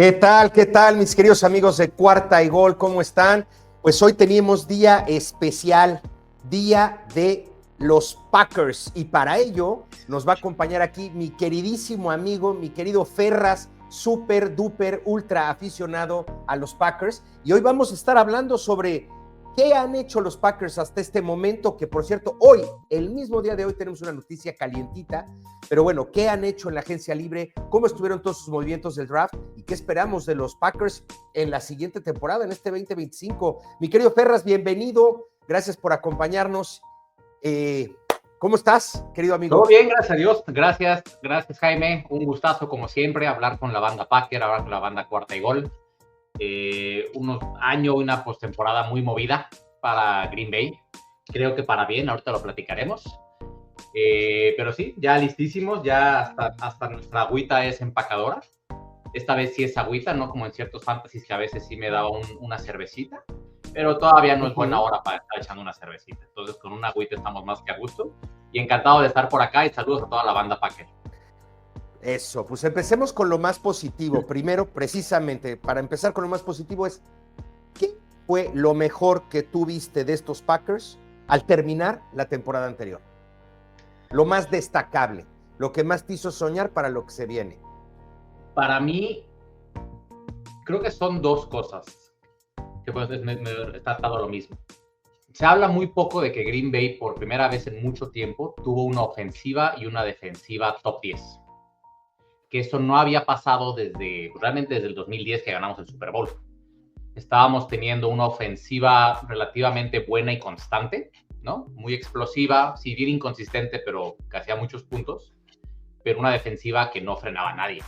Qué tal, mis queridos amigos de Cuarta y Gol? ¿Cómo están? Pues hoy tenemos día especial, día de los Packers, y para ello nos va a acompañar aquí mi queridísimo amigo, mi querido Ferras, súper, duper, ultra aficionado a los Packers, y hoy vamos a estar hablando sobre qué han hecho los Packers hasta este momento, que por cierto, hoy, el mismo día de hoy, tenemos una noticia calientita, pero bueno, ¿qué han hecho en la agencia libre? ¿Cómo estuvieron todos sus movimientos del draft? ¿Y qué esperamos de los Packers en la siguiente temporada, en este 2025? Mi querido Ferras, bienvenido. Gracias por acompañarnos. ¿Cómo estás, querido amigo? Todo bien, gracias a Dios. Gracias, Jaime. Un gustazo, como siempre, hablar con la banda Packer, hablar con la banda Cuarta y Gol. Una postemporada muy movida para Green Bay. Creo que para bien, ahorita lo platicaremos. Pero sí, ya listísimos, ya hasta nuestra agüita es empacadora. Esta vez sí es agüita, no como en ciertos fantasies que a veces sí me daba una cervecita, pero todavía no es buena hora para estar echando una cervecita. Entonces con una agüita estamos más que a gusto. Y encantado de estar por acá y saludos a toda la banda Packer. Eso, pues empecemos con lo más positivo. Primero, precisamente, para empezar con lo más positivo es, ¿qué fue lo mejor que tú viste de estos Packers al terminar la temporada anterior? Lo más destacable, lo que más te hizo soñar para lo que se viene. Para mí, creo que son dos cosas que pues me he tratado lo mismo. Se habla muy poco de que Green Bay, por primera vez en mucho tiempo, tuvo una ofensiva y una defensiva top 10. Que eso no había pasado realmente desde el 2010 que ganamos el Super Bowl. Estábamos teniendo una ofensiva relativamente buena y constante, ¿no? Muy explosiva, si bien inconsistente, pero que hacía muchos puntos, pero una defensiva que no frenaba a nadie.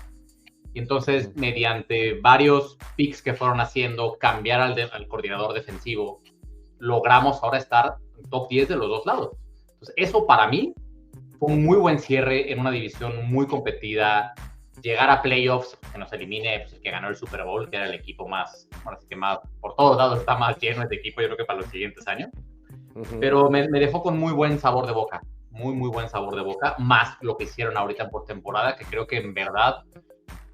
Y entonces, mediante varios picks que fueron haciendo, cambiar al coordinador defensivo, logramos ahora estar en top 10 de los dos lados. Entonces, eso para mí fue un muy buen cierre en una división muy competida. Llegar a playoffs, que nos elimine pues, el que ganó el Super Bowl, que era el equipo más, por todos lados está más lleno este equipo, yo creo que para los siguientes años. Pero me dejó con muy buen sabor de boca, muy buen sabor de boca, más lo que hicieron ahorita en postemporada, que creo que en verdad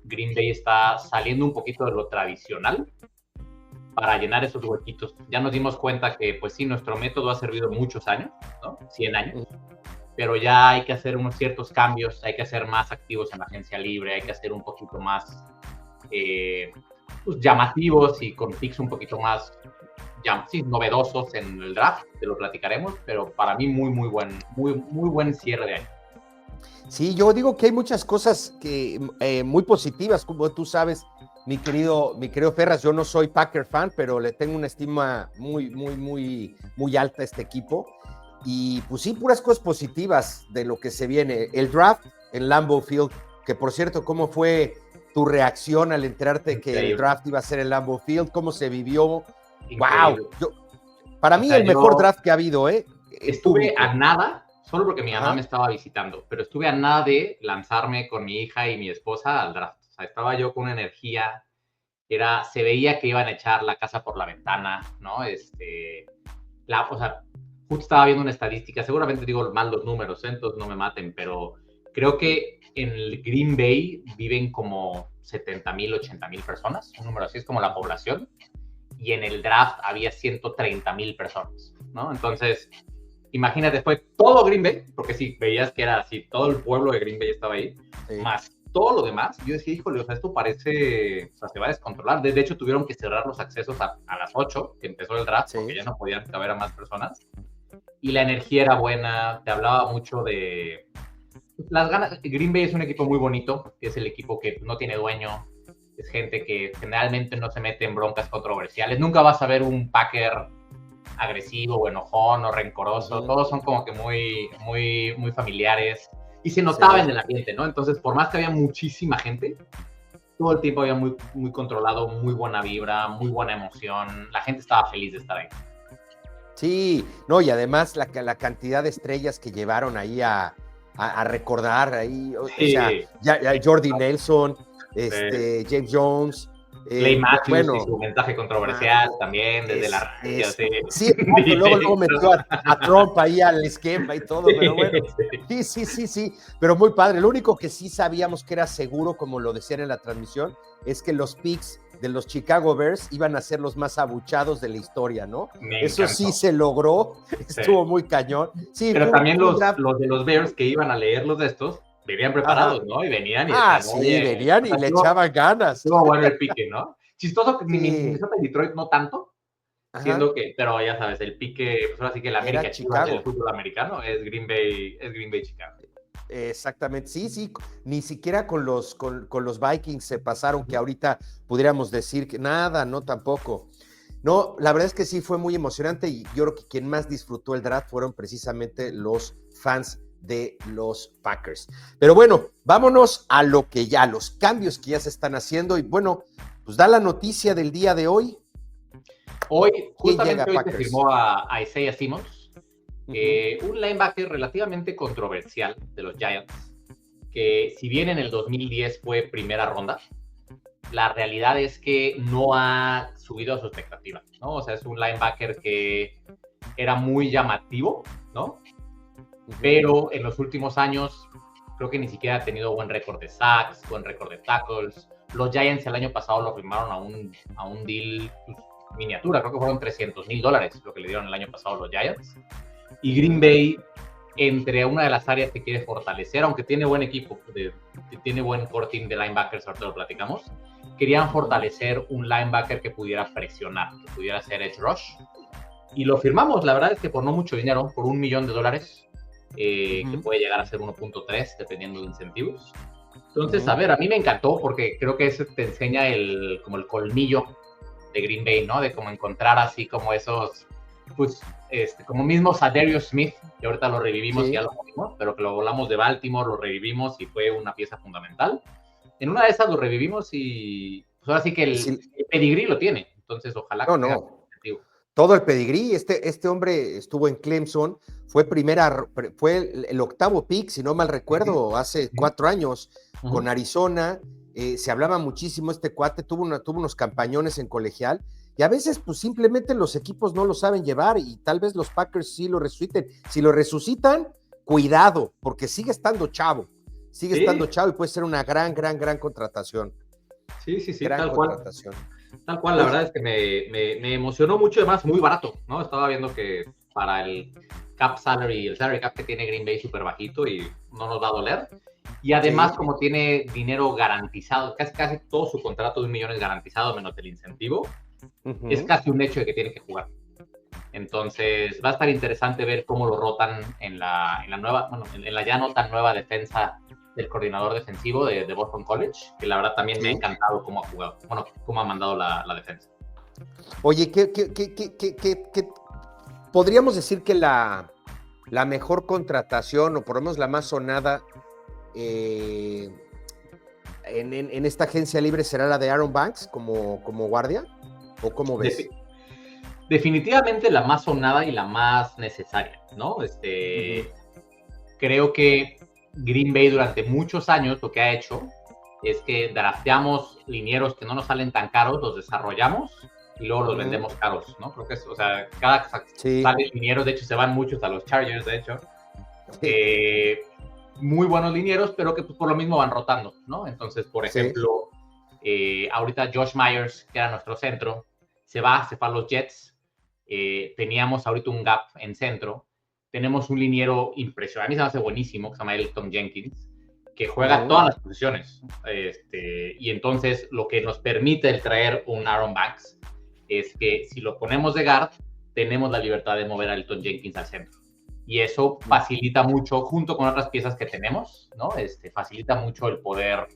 Green Bay está saliendo un poquito de lo tradicional para llenar esos huequitos. Ya nos dimos cuenta que, pues sí, nuestro método ha servido muchos años, ¿no? 100 años, pero ya hay que hacer unos ciertos cambios, hay que ser más activos en la agencia libre, hay que hacer un poquito más llamativos y con picks un poquito más novedosos en el draft, te lo platicaremos, pero para mí muy buen cierre de año. Sí, yo digo que hay muchas cosas que muy positivas, como tú sabes, mi querido Ferras. Yo no soy Packer fan, pero le tengo una estima muy alta a este equipo. Y pues sí, puras cosas positivas de lo que se viene. El draft en Lambeau Field, que por cierto, ¿cómo fue tu reacción al enterarte que el draft iba a ser en Lambeau Field? ¿Cómo se vivió? Increíble. ¡Wow! Para mí el mejor draft que ha habido, Estuve a nada, solo porque mi mamá me estaba visitando, pero estuve a nada de lanzarme con mi hija y mi esposa al draft. O sea, estaba yo con una energía, se veía que iban a echar la casa por la ventana, ¿no? Justo estaba viendo una estadística, seguramente digo mal los números, entonces no me maten, pero creo que en el Green Bay viven como 70,000, 80,000 personas, un número así es como la población, y en el draft había 130,000 personas, ¿no? Entonces, imagínate, fue todo Green Bay, porque sí, veías que era así, todo el pueblo de Green Bay estaba ahí, más todo lo demás. Yo decía, híjole, o sea, esto parece, o sea, se va a descontrolar. De hecho, tuvieron que cerrar los accesos a las 8, que empezó el draft, porque ya no podían caber a más personas. Y la energía era buena, te hablaba mucho de las ganas. Green Bay es un equipo muy bonito, que es el equipo que no tiene dueño, es gente que generalmente no se mete en broncas controversiales. Nunca vas a ver un Packer agresivo o enojón o rencoroso, todos son como que muy familiares, y se notaba en el ambiente, ¿no? Entonces, por más que había muchísima gente, todo el tiempo había muy controlado, muy buena vibra, muy buena emoción, la gente estaba feliz de estar ahí. Sí, no, y además la cantidad de estrellas que llevaron ahí a recordar ahí, o sea, ya Jordi Nelson, James Jones, Clay Matthews bueno, y su mensaje controversial también desde la radio. Sí, luego metió a Trump ahí al esquema y todo, pero bueno, sí, pero muy padre. Lo único que sí sabíamos que era seguro, como lo decían en la transmisión, es que los picks de los Chicago Bears iban a ser los más abuchados de la historia, ¿no? Eso sí se logró, estuvo muy cañón. Sí, pero también los de los Bears que iban a leer los de estos, venían preparados, ¿no? Y venían y venían y le echaban ganas. Estuvo bueno el pique, ¿no? Chistoso que Minnesota y Detroit no tanto, siendo que, pero ya sabes, el pique, pues ahora sí que el América Chivas del fútbol americano es Green Bay Chicago. Exactamente, sí, ni siquiera con los Vikings se pasaron, que ahorita pudiéramos decir que nada, no tampoco. No, la verdad es que sí fue muy emocionante y yo creo que quien más disfrutó el draft fueron precisamente los fans de los Packers. Pero bueno, vámonos a los cambios que ya se están haciendo y bueno, pues da la noticia del día de hoy. Hoy, justamente hoy se firmó a Isaiah Simmons, un linebacker relativamente controversial de los Giants, que si bien en el 2010 fue primera ronda, la realidad es que no ha subido a su expectativa, ¿no? O sea, es un linebacker que era muy llamativo, ¿no? Pero en los últimos años creo que ni siquiera ha tenido buen récord de sacks, buen récord de tackles. Los Giants el año pasado lo firmaron a un deal miniatura, creo que fueron $300,000 lo que le dieron el año pasado los Giants. Y Green Bay, entre una de las áreas que quiere fortalecer, aunque tiene buen equipo, tiene buen core team de linebackers, ahorita lo platicamos, querían fortalecer un linebacker que pudiera presionar, que pudiera hacer edge rush. Y lo firmamos, la verdad es que por no mucho dinero, por $1 millón, que puede llegar a ser 1.3 dependiendo de incentivos. Entonces, a ver, a mí me encantó porque creo que eso te enseña como el colmillo de Green Bay, ¿no? De cómo encontrar así como esos, pues, como mismos a Darius Smith, que ahorita lo revivimos y ya lo movimos, pero que lo volamos de Baltimore, lo revivimos y fue una pieza fundamental. En una de esas lo revivimos y pues ahora sí que el pedigrí lo tiene, entonces ojalá que tenga objetivo. Todo el pedigrí, este hombre estuvo en Clemson, fue el octavo pick, si no mal recuerdo, hace 4 años, con Arizona. Se hablaba muchísimo este cuate, tuvo unos campañones en colegial, y a veces pues simplemente los equipos no lo saben llevar, y tal vez los Packers sí lo resuciten. Si lo resucitan, cuidado, porque sigue estando chavo, y puede ser una gran contratación. Sí, tal cual. Tal cual, la verdad es que me emocionó mucho, además muy barato, ¿no? Estaba viendo que para el cap salary, el salary cap que tiene Green Bay súper bajito y no nos va a doler. Y además, como tiene dinero garantizado, casi todo su contrato de $1 millón es garantizado menos el incentivo, es casi un hecho de que tiene que jugar. Entonces, va a estar interesante ver cómo lo rotan en la nueva, bueno, en la ya no tan nueva defensa del coordinador defensivo de Boston College, que la verdad también me ha encantado cómo ha jugado, bueno, cómo ha mandado la defensa. Oye, ¿qué podríamos decir que la mejor contratación, o por lo menos la más sonada en esta agencia libre será la de Aaron Banks como guardia? ¿O cómo ves? Definitivamente la más sonada y la más necesaria, ¿no? Creo que Green Bay durante muchos años lo que ha hecho es que drafteamos linieros que no nos salen tan caros, los desarrollamos y luego los vendemos caros, ¿no? Creo que es, o sea, cada sale linieros, de hecho se van muchos a los Chargers, de hecho. Muy buenos linieros, pero que pues, por lo mismo van rotando, ¿no? Entonces, por ejemplo, ahorita Josh Myers, que era nuestro centro, se va a los Jets. Teníamos ahorita un gap en centro. Tenemos un liniero impresionante, a mí se me hace buenísimo, que se llama Elton Jenkins, que juega todas las posiciones. Y entonces lo que nos permite el traer un Aaron Banks es que si lo ponemos de guard, tenemos la libertad de mover a Elton Jenkins al centro. Y eso facilita mucho, junto con otras piezas que tenemos, ¿no? Facilita mucho el poder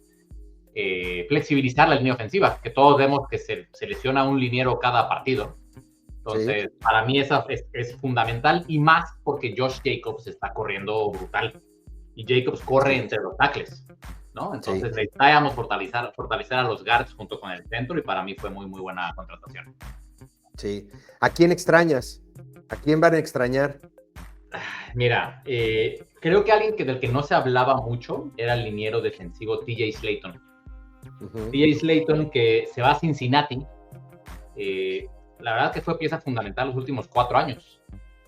flexibilizar la línea ofensiva, que todos vemos que se lesiona un liniero cada partido. Entonces, para mí esa es fundamental, y más porque Josh Jacobs está corriendo brutal. Y Jacobs corre entre los tackles, ¿no? Entonces necesitábamos fortalecer a los guards junto con el centro, y para mí fue muy, muy buena contratación. Sí. ¿A quién extrañas? ¿A quién van a extrañar? Mira, creo que alguien del que no se hablaba mucho era el liniero defensivo TJ Slaton. DJ Slayton, que se va a Cincinnati, la verdad que fue pieza fundamental los últimos 4 años.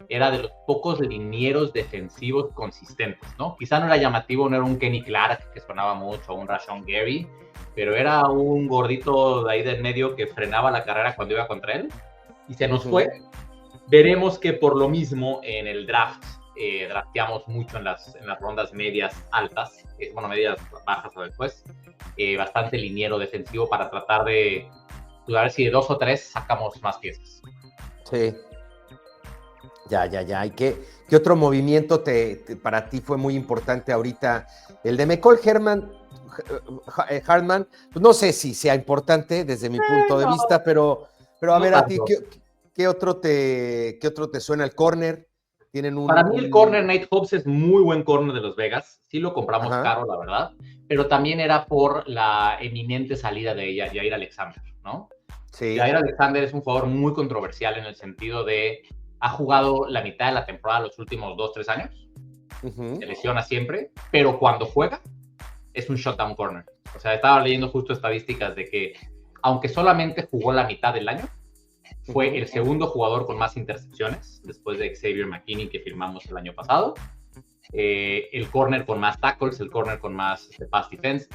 Era de los pocos linieros defensivos consistentes, ¿no? Quizá no era llamativo, no era un Kenny Clark que sonaba mucho, o un Rashawn Gary, pero era un gordito de ahí del medio que frenaba la carrera cuando iba contra él, y se nos fue. Veremos que por lo mismo en el draft drafteamos mucho en las rondas medias altas, bueno, medias bajas o después, bastante liniero defensivo para tratar de a ver si de 2 o 3 sacamos más piezas. Sí. Ya. ¿Y qué otro movimiento para ti fue muy importante ahorita? El de Mecole Hardman, pues no sé si sea importante desde mi punto de vista, pero a ver, a ti, ¿qué otro te suena? El corner. Para mí el corner, Nate Hobbs, es muy buen corner de Los Vegas. Sí lo compramos caro, la verdad, pero también era por la eminente salida de Jair Alexander, ¿no? Sí. Jair Alexander es un jugador muy controversial en el sentido de ha jugado la mitad de la temporada los últimos 2-3 años, se lesiona siempre, pero cuando juega es un shutdown corner. O sea, estaba leyendo justo estadísticas de que aunque solamente jugó la mitad del año, fue el segundo jugador con más intercepciones, después de Xavier McKinney, que firmamos el año pasado. El corner con más tackles, el corner con más pass defense.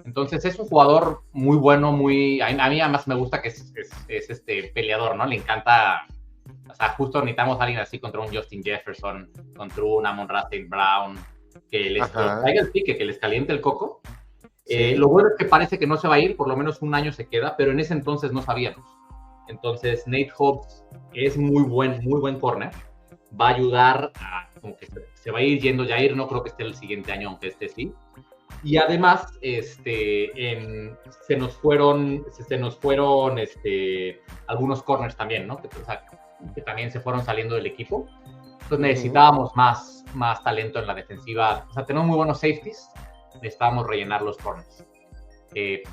Entonces es un jugador muy bueno, a mí además me gusta que es peleador, ¿no? Le encanta, o sea, justo necesitamos a alguien así contra un Justin Jefferson, contra un Amon-Ra St. Brown, que les traiga el pique, que les caliente el coco. Sí. Lo bueno es que parece que no se va a ir, por lo menos un año se queda, pero en ese entonces no sabíamos. Entonces Nate Hobbs es muy buen corner, va a ayudar a, como que se va a ir yendo Jair, no creo que esté el siguiente año, aunque esté sí. Y además se nos fueron algunos corners también, ¿no? Que también se fueron saliendo del equipo. Entonces necesitábamos más talento en la defensiva. O sea, tenemos muy buenos safeties, necesitábamos rellenar los corners.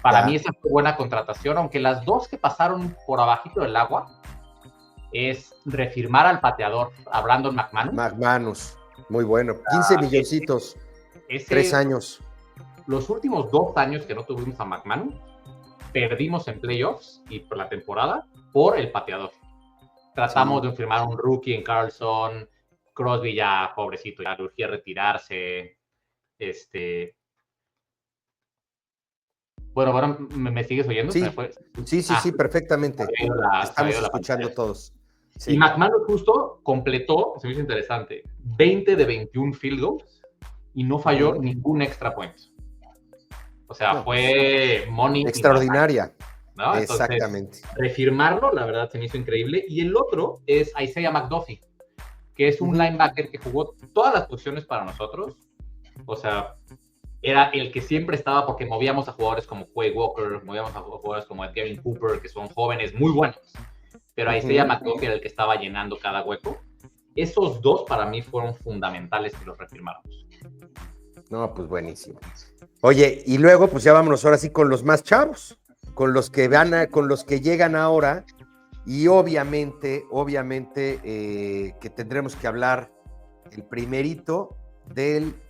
Para mí esa fue buena contratación, aunque las dos que pasaron por abajito del agua es refirmar al pateador a Brandon McManus. McManus, muy bueno, 15 milloncitos, 3 años. Los últimos 2 años que no tuvimos a McManus, perdimos en playoffs y por la temporada por el pateador. Tratamos de firmar un rookie en Carlson, Crosby ya, pobrecito, ya urgía retirarse. Bueno, ¿me sigues oyendo? Sí, perfectamente. Estamos escuchando todos. Sí. Y McManus justo completó, se me hizo interesante, 20 de 21 field goals y no falló ningún extra point. O sea, fue money. Extraordinaria. ¿No? Entonces, exactamente. Refirmarlo, la verdad, se me hizo increíble. Y el otro es Isaiah McDuffie, que es un linebacker que jugó todas las posiciones para nosotros. O sea, era el que siempre estaba porque movíamos a jugadores como Quay Walker, movíamos a jugadores como Kevin Cooper, que son jóvenes muy buenos. Pero Isaiah McDuffie era el que estaba llenando cada hueco. Esos dos para mí fueron fundamentales que los refirmáramos. No, pues buenísimo. Oye, y luego pues ya vámonos ahora sí con los más chavos, con los que llegan ahora, y obviamente que tendremos que hablar el primerito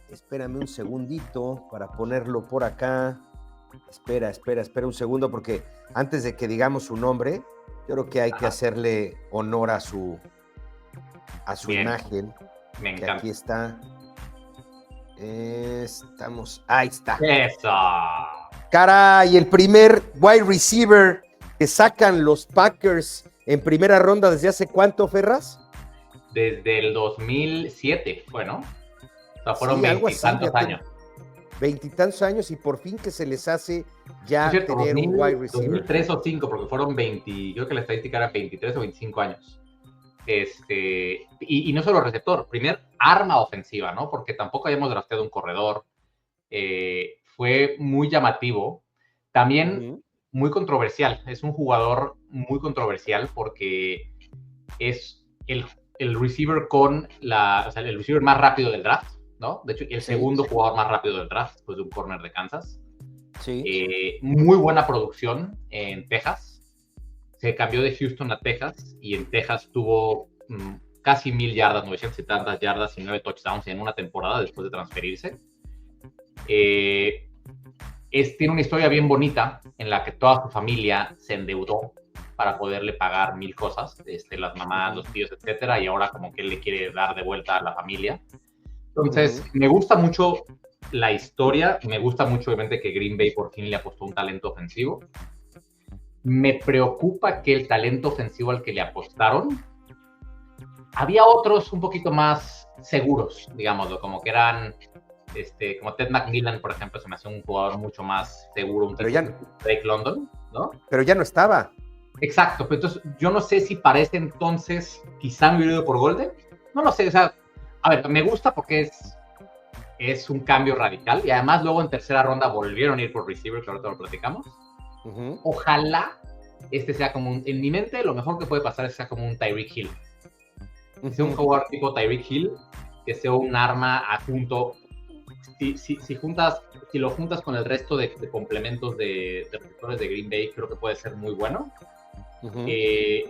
espérame un segundito para ponerlo por acá. Espera un segundo, porque antes de que digamos su nombre, yo creo que hay que hacerle honor a su imagen. Me encanta. Aquí está. Ahí está. ¡Eso! Caray, el primer wide receiver que sacan los Packers en primera ronda, ¿desde hace cuánto, Ferraz? Desde el 2007 fue, ¿no? O sea, fueron 20 tantos años. 20 tantos años, y por fin que se les hace ya tener un wide receiver. 2003 o 5, porque fueron 20, creo que la estadística era 23 o 25 años. Y no solo receptor, primer arma ofensiva, ¿no? Porque tampoco habíamos drafteado un corredor. Fue muy llamativo. También muy controversial. Es un jugador muy controversial porque es el receiver el receiver más rápido del draft, ¿no? De hecho, el segundo jugador más rápido del draft, después de un corner de Kansas. Sí. Muy buena producción en Texas. Se cambió de Houston a Texas y en Texas tuvo casi 1,000 yardas, 900 y tantas yardas y 9 touchdowns en una temporada después de transferirse. Tiene una historia bien bonita en la que toda su familia se endeudó para poderle pagar 1000 cosas, las mamás, los tíos, etcétera, y ahora como que él le quiere dar de vuelta a la familia. Entonces, me gusta mucho la historia, me gusta mucho obviamente que Green Bay por fin le apostó un talento ofensivo. Me preocupa que el talento ofensivo al que le apostaron, había otros un poquito más seguros, digámoslo, como que eran, como Ted McMillan, por ejemplo, se me hace un jugador mucho más seguro, un Pero ya, Drake London, ¿no? pero ya no estaba. Exacto, pero entonces yo no sé si para ese entonces quizá me hubiera ido por Golden, no lo sé, o sea, a ver, me gusta porque es un cambio radical y además luego en tercera ronda volvieron a ir por receiver, que ahorita lo platicamos. Ojalá sea como en mi mente lo mejor que puede pasar es que sea como un Tyreek Hill. Que sea un jugador tipo Tyreek Hill, que sea un arma adjunto. Si lo juntas con el resto de complementos de receptores de Green Bay, creo que puede ser muy bueno.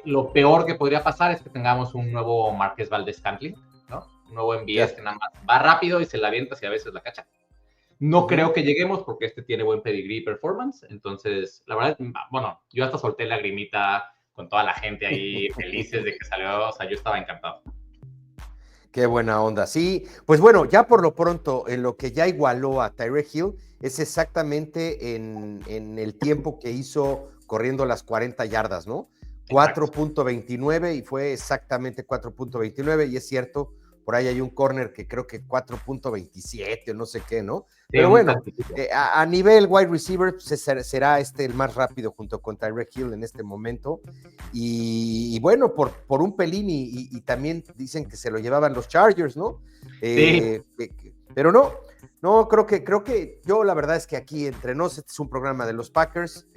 Lo peor que podría pasar es que tengamos un nuevo Marqués Valdez-Scantling, ¿no? Un nuevo MVS que nada más va rápido y se la avienta y a veces la cacha. No creo que lleguemos porque tiene buen pedigrí y performance. Entonces, la verdad, bueno, yo hasta solté lagrimita con toda la gente ahí felices de que salió. O sea, yo estaba encantado. Qué buena onda. Sí, pues bueno, ya por lo pronto, en lo que ya igualó a Tyreek Hill es exactamente en el tiempo que hizo corriendo las 40 yardas, ¿no? 4.29 y fue exactamente 4.29 y es cierto, por ahí hay un corner que creo que 4.27 o no sé qué, ¿no? Sí, pero bueno, a nivel wide receiver será el más rápido junto con Tyreek Hill en este momento y bueno, por un pelín y también dicen que se lo llevaban los Chargers, ¿no? Sí. Pero no, creo que yo la verdad es que aquí entre nos, este es un programa de los Packers,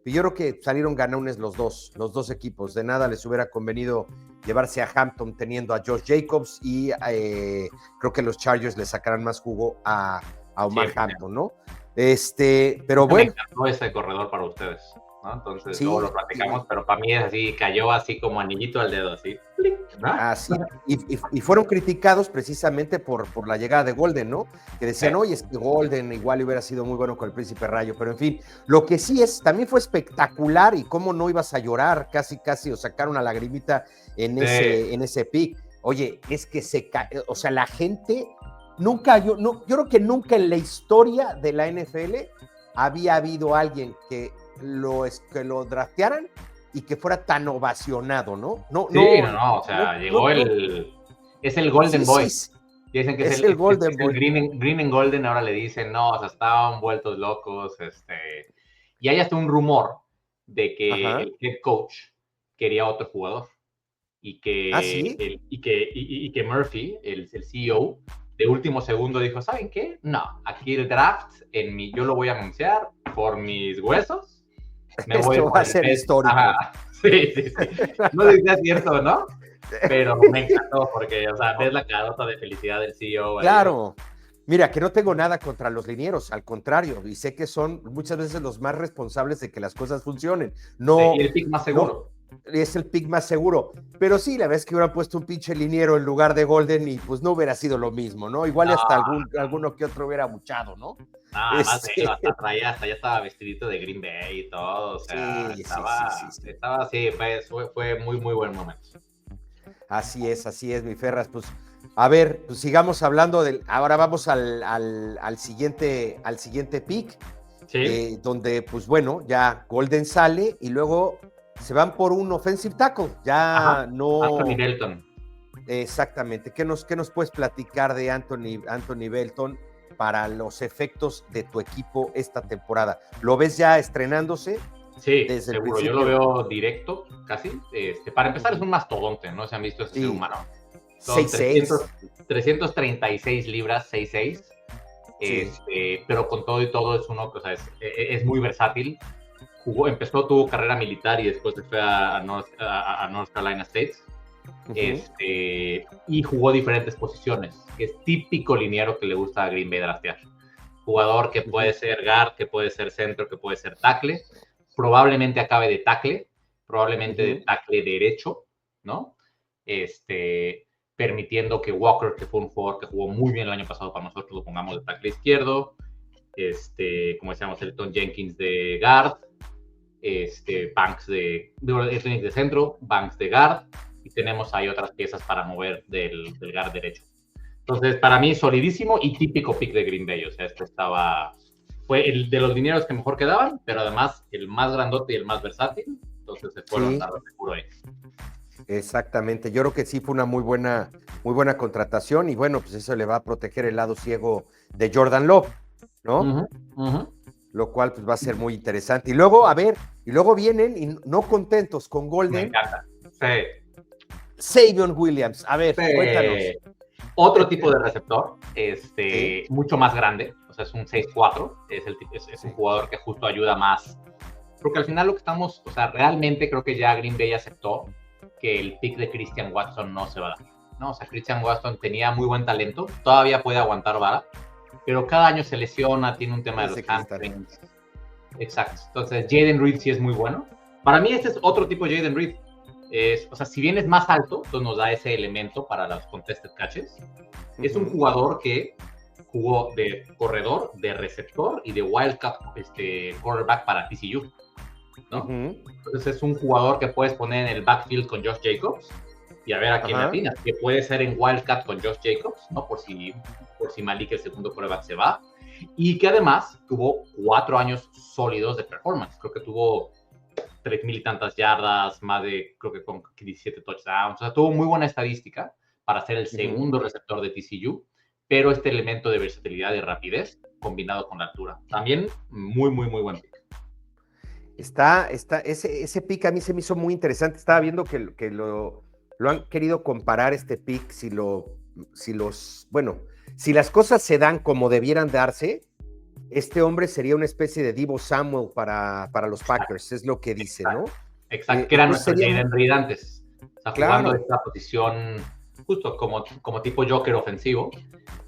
yo creo que salieron ganones los dos equipos, de nada les hubiera convenido llevarse a Hampton teniendo a Josh Jacobs y creo que los Chargers le sacarán más jugo a Omar Hampton, ¿no? Pero bueno. Me encantó ese corredor para ustedes, ¿no? Entonces, sí, luego lo platicamos, pero para mí es así, cayó así como anillito al dedo, así. ¿no? Así, y fueron criticados precisamente por la llegada de Golden, ¿no? Que decían, oye, es que Golden igual hubiera sido muy bueno con el Príncipe Rayo, pero en fin, lo que sí también fue espectacular y cómo no ibas a llorar casi, o sacar una lagrimita en ese pick. Oye, es que o sea, la gente yo creo que nunca en la historia de la NFL había habido alguien que lo draftearan y que fuera tan ovacionado, ¿no? O sea, llegó es el Golden Boy. Sí. Dicen que es el Golden Boy. Green and Golden, ahora le dicen, no, o sea, estaban vueltos locos, y hay hasta un rumor de que el head coach quería otro jugador y que, y que Murphy, el CEO, de último segundo dijo, ¿saben qué? No, aquí el draft, yo lo voy a anunciar por mis huesos. Esto va a ser histórico. Sí. No sé si es cierto, ¿no? Pero me encantó porque, o sea, ves la carota de felicidad del CEO. Claro. Mira, que no tengo nada contra los linieros, al contrario, y sé que son muchas veces los más responsables de que las cosas funcionen. No, y el pick más seguro. Es el pick más seguro. Pero sí, la vez que hubieran puesto un pinche liniero en lugar de Golden y pues no hubiera sido lo mismo, ¿no? Igual hasta alguno que otro hubiera buchado, ¿no? Además, hasta ya estaba vestidito de Green Bay y todo, o sea, estaba así, fue muy, muy buen momento. Así es, mi Ferras, pues a ver, pues sigamos hablando ahora vamos al siguiente pick, donde pues bueno, ya Golden sale y luego se van por un offensive tackle, Anthony Belton. Exactamente, ¿qué nos puedes platicar de Anthony Belton para los efectos de tu equipo esta temporada? ¿Lo ves ya estrenándose? Sí, desde seguro, yo lo veo directo, casi. Para empezar es un mastodonte, ¿no? Se han visto este ser humano. 6'6". 336 libras, 6'6". Pero con todo y todo es uno que, o sea, es muy versátil. Tuvo carrera militar y después se fue a North Carolina State. Y jugó diferentes posiciones, que es típico liniero que le gusta a Green Bay draftear. Jugador que puede ser guard, que puede ser centro, que puede ser tackle. Probablemente acabe de tackle, probablemente de tackle derecho, ¿no? Permitiendo que Walker, que fue un jugador que jugó muy bien el año pasado para nosotros, lo pongamos de tackle izquierdo. como decíamos, Elton Jenkins de guard, Banks de centro, Banks de guard, y tenemos ahí otras piezas para mover del guard derecho. Entonces, para mí, solidísimo y típico pick de Green Bay. O sea, fue el de los dineros que mejor quedaban, pero además el más grandote y el más versátil. Entonces se fueron a lo seguro ahí. Exactamente, yo creo que sí fue una muy buena contratación y bueno, pues eso le va a proteger el lado ciego de Jordan Love, ¿no? Lo cual pues va a ser muy interesante. Y luego, a ver, vienen y no contentos con Golden. Me encanta. Sí. Savion Williams, a ver, cuéntanos. Otro tipo de receptor, mucho más grande, o sea, es un 6'4", es un jugador que justo ayuda más. Porque al final lo que estamos, o sea, realmente creo que ya Green Bay aceptó que el pick de Christian Watson no se va a dar, ¿no? O sea, Christian Watson tenía muy buen talento, todavía puede aguantar vara, pero cada año se lesiona, tiene un tema de los hamstrings. Exacto. Entonces, Jayden Reed sí es muy bueno. Para mí este es otro tipo de Jayden Reed. O sea, si bien es más alto, entonces nos da ese elemento para los contested catches. Es un jugador que jugó de corredor, de receptor y de wildcat quarterback para TCU, ¿no? Entonces es un jugador que puedes poner en el backfield con Josh Jacobs y a ver a quién le atinas, que puede ser en wildcat con Josh Jacobs, ¿no? Por si Malik, el segundo quarterback, se va. Y que además tuvo 4 años sólidos de performance. Creo que tuvo 3,000 y tantas yardas, más de, creo que con 17 touchdowns. O sea, tuvo muy buena estadística para ser el segundo receptor de TCU, pero este elemento de versatilidad y rapidez combinado con la altura. También muy, muy, muy buen pick. Ese pick a mí se me hizo muy interesante. Estaba viendo que lo han querido comparar este pick, si las cosas se dan como debieran darse, este hombre sería una especie de Deebo Samuel para los Packers, es lo que dice, ¿no? Exacto, que era nuestro Jayden Reed antes. O sea, jugando esta posición justo como tipo Joker ofensivo.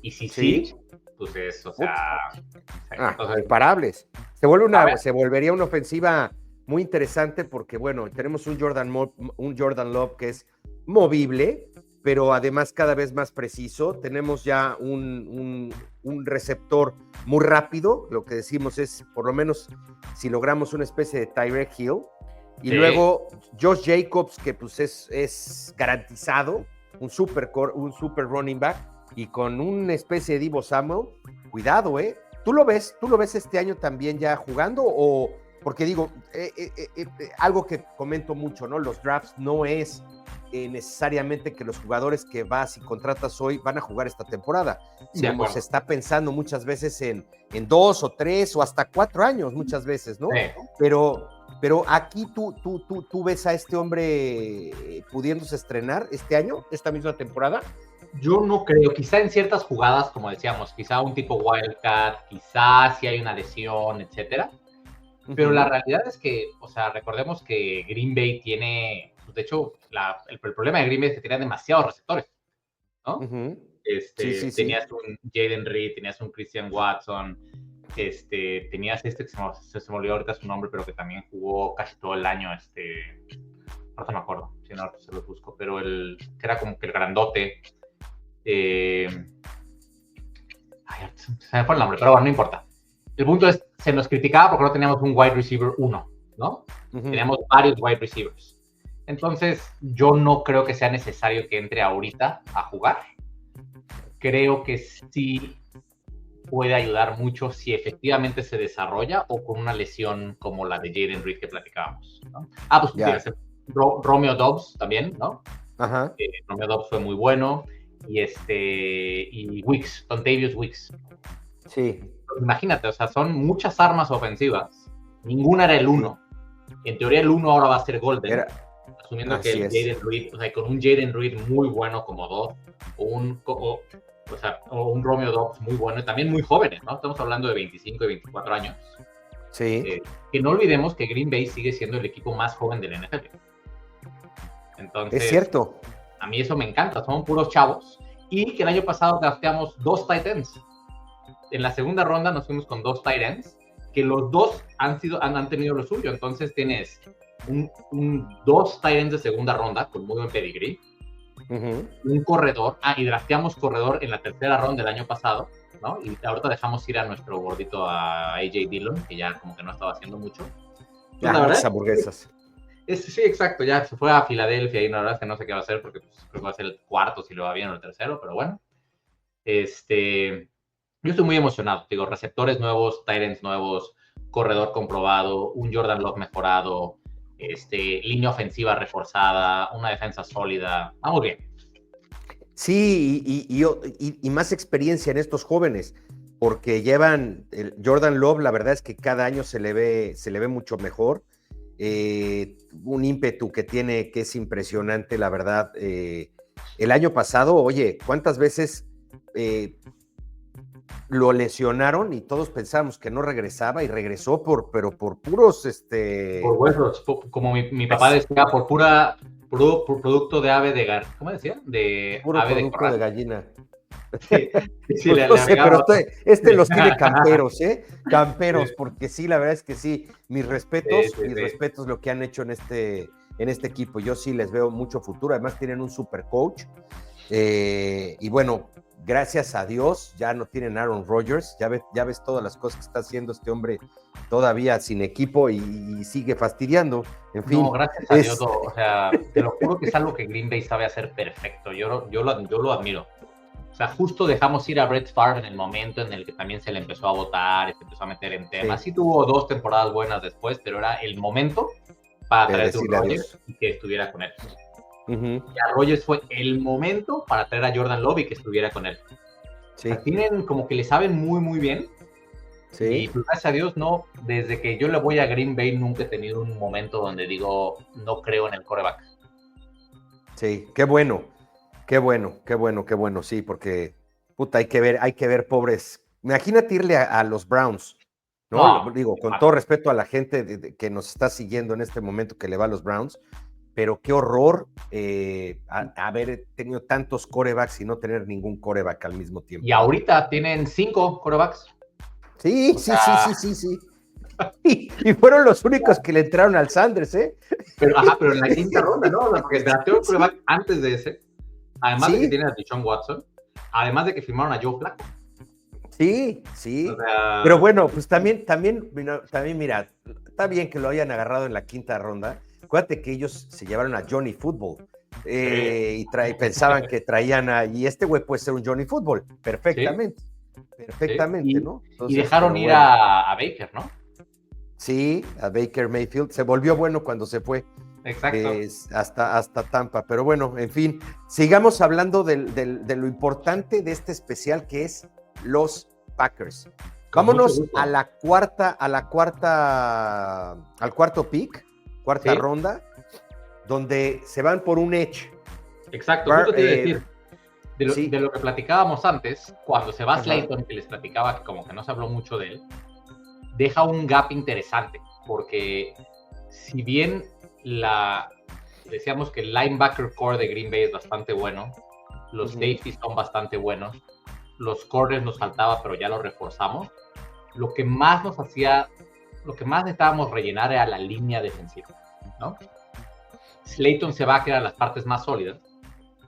Y sí, pues o sea... imparables. Se volvería una ofensiva muy interesante porque, bueno, tenemos un Jordan Love que es movible, pero además cada vez más preciso. Tenemos ya un receptor muy rápido, lo que decimos es, por lo menos, si logramos una especie de Tyreek Hill, y luego Josh Jacobs, que pues es garantizado, un super running back, y con una especie de Deebo Samuel, cuidado, ¿Tú lo ves este año también ya jugando? O, porque digo, algo que comento mucho, ¿no? Los drafts no es necesariamente que los jugadores que vas y contratas hoy van a jugar esta temporada. Como se está pensando muchas veces en 2 o 3 o hasta 4 años muchas veces, ¿no? Sí. Pero aquí tú ves a este hombre pudiéndose estrenar este año, esta misma temporada. Yo no creo, quizá en ciertas jugadas, como decíamos, quizá un tipo Wildcat, quizá si hay una lesión, etcétera. Pero la realidad es que, o sea, recordemos que Green Bay tiene, pues de hecho, el problema de Green Bay es que tenía demasiados receptores, ¿no? Tenías un Jayden Reed, tenías un Christian Watson, tenías que se me olvidó ahorita su nombre, pero que también jugó casi todo el año, ahorita me acuerdo, si no, se lo busco, pero que era como que el grandote. Se me fue el nombre, pero bueno, no importa. El punto es, se nos criticaba porque no teníamos un wide receiver 1, ¿no? Teníamos varios wide receivers. Entonces, yo no creo que sea necesario que entre ahorita a jugar. Creo que sí puede ayudar mucho si efectivamente se desarrolla o con una lesión como la de Jayden Reed que platicábamos, ¿no? Pues Romeo Doubs también, ¿no? Romeo Doubs fue muy bueno. Y Wicks, Dontavius Wicks. Sí. Imagínate, o sea, son muchas armas ofensivas. Ninguna era el 1. En teoría el 1 ahora va a ser Golden. Asumiendo que el Jayden Reed, o sea, con un Jayden Reed muy bueno como 2, o un Romeo Doubs muy bueno, y también muy jóvenes, ¿no? Estamos hablando de 25 y 24 años. Sí. Que no olvidemos que Green Bay sigue siendo el equipo más joven del NFL. Entonces, es cierto. A mí eso me encanta, son puros chavos. Y que el año pasado drafteamos 2 tight ends. En la segunda ronda nos fuimos con 2 tight ends, que los 2 han tenido lo suyo. Entonces tienes 2 tight ends de segunda ronda con muy buen pedigree, un corredor, y drafteamos corredor en la tercera ronda del año pasado, ¿no? Y ahorita dejamos ir a nuestro gordito, a AJ Dillon, que ya como que no estaba haciendo mucho. Pues, la verdad, Las hamburguesas. Sí, exacto, ya se fue a Filadelfia y la verdad es que no sé qué va a hacer porque pues, creo que va a ser el cuarto si lo va bien o el tercero, pero bueno. Yo estoy muy emocionado, digo, receptores nuevos, tight ends nuevos, corredor comprobado, un Jordan Love mejorado, línea ofensiva reforzada, una defensa sólida, vamos bien. Sí, y más experiencia en estos jóvenes, porque llevan, Jordan Love, la verdad es que cada año se le ve mucho mejor, un ímpetu que tiene que es impresionante, la verdad. El año pasado, oye, ¿cuántas veces lo lesionaron y todos pensábamos que no regresaba y regresó pero por puros por huesos, como mi papá decía, por producto de ave de ¿cómo decía? De puro ave de producto corral. de gallina. Sí, pues no sé, pero los tiene camperos, camperos, porque sí, la verdad es que sí, mis respetos, respetos lo que han hecho en este equipo. Yo sí les veo mucho futuro, además tienen un super coach, y bueno, gracias a Dios ya no tienen Aaron Rodgers, ya ves todas las cosas que está haciendo este hombre todavía sin equipo y sigue fastidiando, en fin. No, gracias a Dios, o sea, te lo juro que es algo que Green Bay sabe hacer perfecto, yo lo admiro. O sea, justo dejamos ir a Brett Favre en el momento en el que también se le empezó a votar y se empezó a meter en temas. Sí tuvo 2 temporadas buenas después, pero era el momento para traer a Rodgers y que estuviera con él. Y a Rodgers fue el momento para traer a Jordan Love y que estuviera con él. Sí. O sea, tienen como que le saben muy, muy bien. Sí. Y pues, gracias a Dios, no, desde que yo le voy a Green Bay nunca he tenido un momento donde digo, no creo en el quarterback. Sí, qué bueno, sí, porque puta, hay que ver pobres. Imagínate irle a los Browns, ¿no? Digo, con todo respeto a la gente que nos está siguiendo en este momento que le va a los Browns, pero qué horror haber tenido tantos quarterbacks y no tener ningún quarterback al mismo tiempo. Y ahorita tienen 5 quarterbacks. Sí. Y fueron los únicos que le entraron al Sanders, ¿eh? Pero en la quinta ronda, ¿no? Porque drafteó el quarterback antes de ese. Además de que tienen a Deshaun Watson. Además de que firmaron a Joe Flacco. Sí. O sea, pero bueno, pues también, mira, está bien que lo hayan agarrado en la quinta ronda. Acuérdate que ellos se llevaron a Johnny Football. Y pensaban que traían y este güey puede ser un Johnny Football, perfectamente. Perfectamente, ¿no? Entonces, y dejaron ir a Baker, ¿no? Sí, a Baker Mayfield. Se volvió bueno cuando se fue. Exacto. Hasta Tampa. Pero bueno, en fin, sigamos hablando de lo importante de este especial que es los Packers. Vámonos al cuarto pick, cuarta ronda, donde se van por un edge. Exacto, justo te iba a decir. De lo que platicábamos antes, cuando se va Slayton, que les platicaba que como que no se habló mucho de él, deja un gap interesante, porque si bien decíamos que el linebacker core de Green Bay es bastante bueno, los safeties son bastante buenos, los corners nos faltaba, pero ya lo reforzamos, lo que más necesitábamos rellenar era la línea defensiva, ¿no? Slayton se va a quedar las partes más sólidas,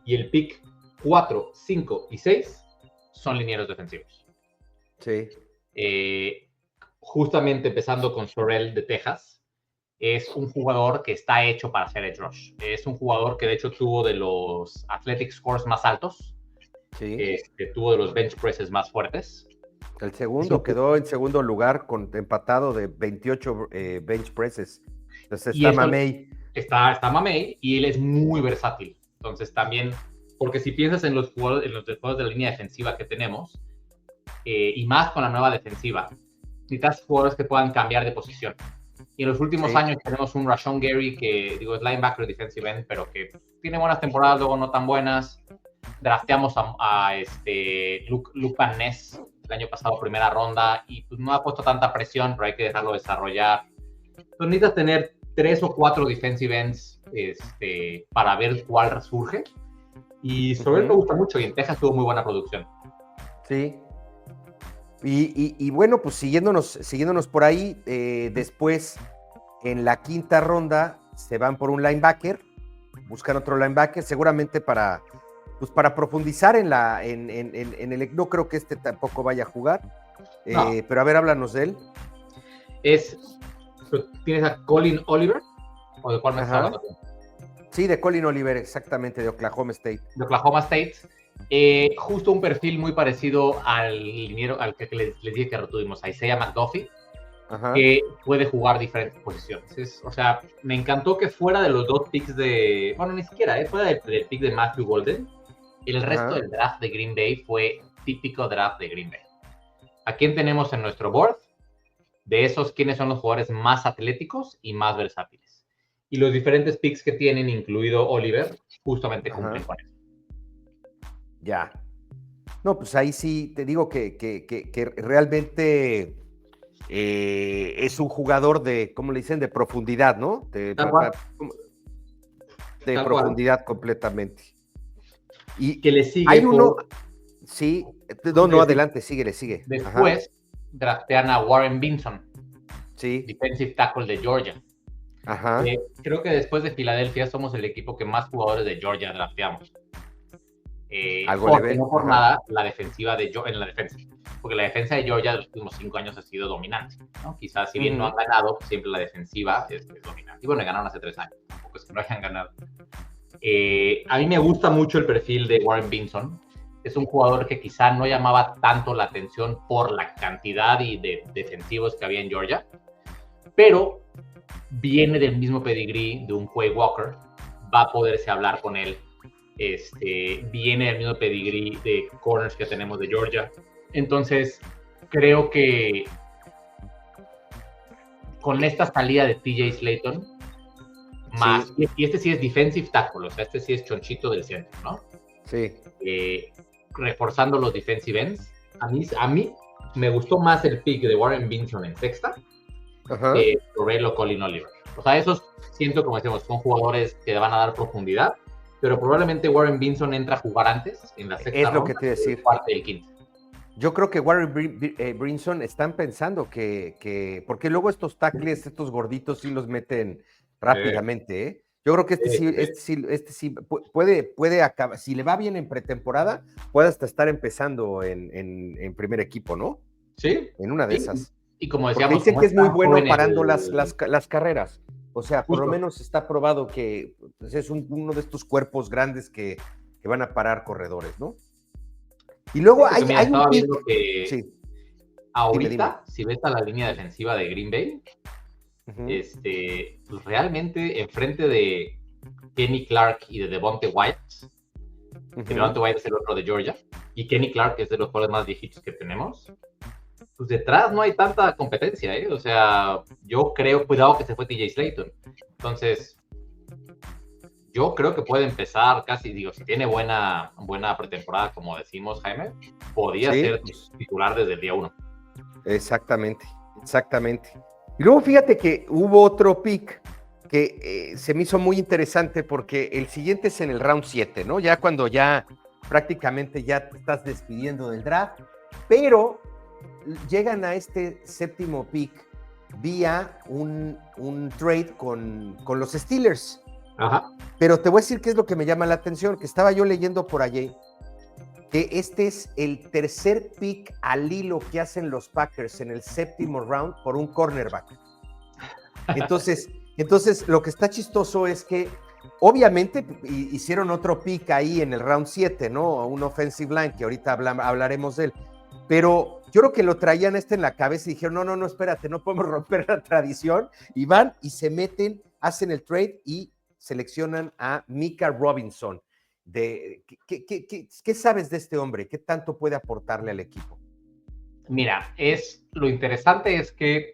y el pick 4, 5 y 6 son linieros defensivos. Sí. Justamente empezando con Sorrell de Texas, es un jugador que está hecho para hacer edge rush. Es un jugador que de hecho tuvo de los athletic scores más altos, tuvo de los bench presses más fuertes. El segundo quedó en segundo lugar empatado de 28 bench presses. Entonces está Mamey. Está Mamey y él es muy versátil. Entonces también, porque si piensas en los jugadores de la línea defensiva que tenemos, y más con la nueva defensiva, necesitas jugadores que puedan cambiar de posición. Y en los últimos años tenemos un Rashawn Gary que, digo, es linebacker defensive end, pero que tiene buenas temporadas, luego no tan buenas. Drafteamos a Luke Van Ness el año pasado, primera ronda, y pues no ha puesto tanta presión, pero hay que dejarlo desarrollar. Entonces necesitas tener 3 o 4 defensive ends para ver cuál resurge. Y sobre él me gusta mucho, y en Texas tuvo muy buena producción. Sí. Y bueno, pues siguiéndonos por ahí, después en la quinta ronda se van por un linebacker, buscan otro linebacker, seguramente para pues para profundizar en el... No creo que este tampoco vaya a jugar, No. pero a ver, háblanos de él. ¿Tienes a Colin Oliver? ¿O de cuál me estás hablando? Sí, de Colin Oliver, exactamente, de Oklahoma State. De Oklahoma State. Justo un perfil muy parecido al liniero al que les dije que retuvimos, a Isaiah McDuffie, que puede jugar diferentes posiciones. O sea, me encantó que fuera de los 2 picks de... Bueno, ni siquiera, fuera del pick de Matthew Golden, el resto del draft de Green Bay fue típico draft de Green Bay. ¿A quién tenemos en nuestro board? De esos, ¿quiénes son los jugadores más atléticos y más versátiles? Y los diferentes picks que tienen, incluido Oliver, justamente cumplen con eso. Ya. No, pues ahí sí te digo que realmente es un jugador de, ¿cómo le dicen? De profundidad, ¿no? De profundidad completamente. Y que le sigue hay uno... Sí, no, adelante, sigue. Después draftean a Warren Benson, defensive tackle de Georgia. Creo que después de Filadelfia somos el equipo que más jugadores de Georgia drafteamos. No por nada la defensiva en la defensa, porque la defensa de Georgia de los últimos 5 años ha sido dominante, ¿no? Quizás si bien no han ganado, siempre la defensiva es dominante. Y bueno, ganaron hace 3 años, tampoco es que no hayan ganado. A mí me gusta mucho el perfil de Warren Benson. Es un jugador que quizá no llamaba tanto la atención por la cantidad y de defensivos que había en Georgia, pero viene del mismo pedigrí de un Quay Walker, va a poderse hablar con él. Viene del mismo pedigrí de corners que tenemos de Georgia. Entonces, creo que con esta salida de TJ Slaton, más, y este sí es defensive tackle, o sea, este sí es chonchito del centro, ¿no? Sí. Reforzando los defensive ends, a mí me gustó más el pick de Warren Benson en sexta que Robelo Colin Oliver. O sea, esos siento, como decimos, son jugadores que van a dar profundidad, pero probablemente Warren Benson entra a jugar antes, en la sexta ronda, lo que te iba a decir. Parte del quinto. Yo creo que Warren Benson están pensando que porque luego estos tackles, estos gorditos sí los meten rápidamente, ¿eh? Yo creo que este sí puede acabar, si le va bien en pretemporada, puede hasta estar empezando en primer equipo, ¿no? Sí. En una de esas. Y como decíamos, porque dicen que es muy bueno parando las carreras. O sea, por lo menos está probado que pues, es uno de estos cuerpos grandes que van a parar corredores, ¿no? Y luego hay un pick. Ahorita, dime. Si ves a la línea defensiva de Green Bay, pues realmente enfrente de Kenny Clark y de Devonte White, que Devonte White es el otro de Georgia, y Kenny Clark es de los jugadores más viejitos que tenemos, pues detrás no hay tanta competencia, ¿eh? O sea, yo creo, cuidado que se fue TJ Slaton. Entonces, yo creo que puede empezar casi, si tiene buena pretemporada, como decimos, Jaime, podría ser titular desde el día 1. Exactamente. Y luego fíjate que hubo otro pick que se me hizo muy interesante porque el siguiente es en el round 7, ¿no? Ya cuando ya prácticamente ya te estás despidiendo del draft, pero llegan a este séptimo pick vía un trade con los Steelers. Pero te voy a decir qué es lo que me llama la atención, que estaba yo leyendo por allí, que este es el tercer pick al hilo que hacen los Packers en el séptimo round por un cornerback. Entonces lo que está chistoso es que obviamente hicieron otro pick ahí en el round 7, ¿no? Un offensive line, que ahorita hablaremos de él. Pero yo creo que lo traían en la cabeza y dijeron, no, espérate, no podemos romper la tradición. Y van y se meten, hacen el trade y seleccionan a Micah Robinson. ¿Qué sabes de este hombre? ¿Qué tanto puede aportarle al equipo? Mira, lo interesante es que,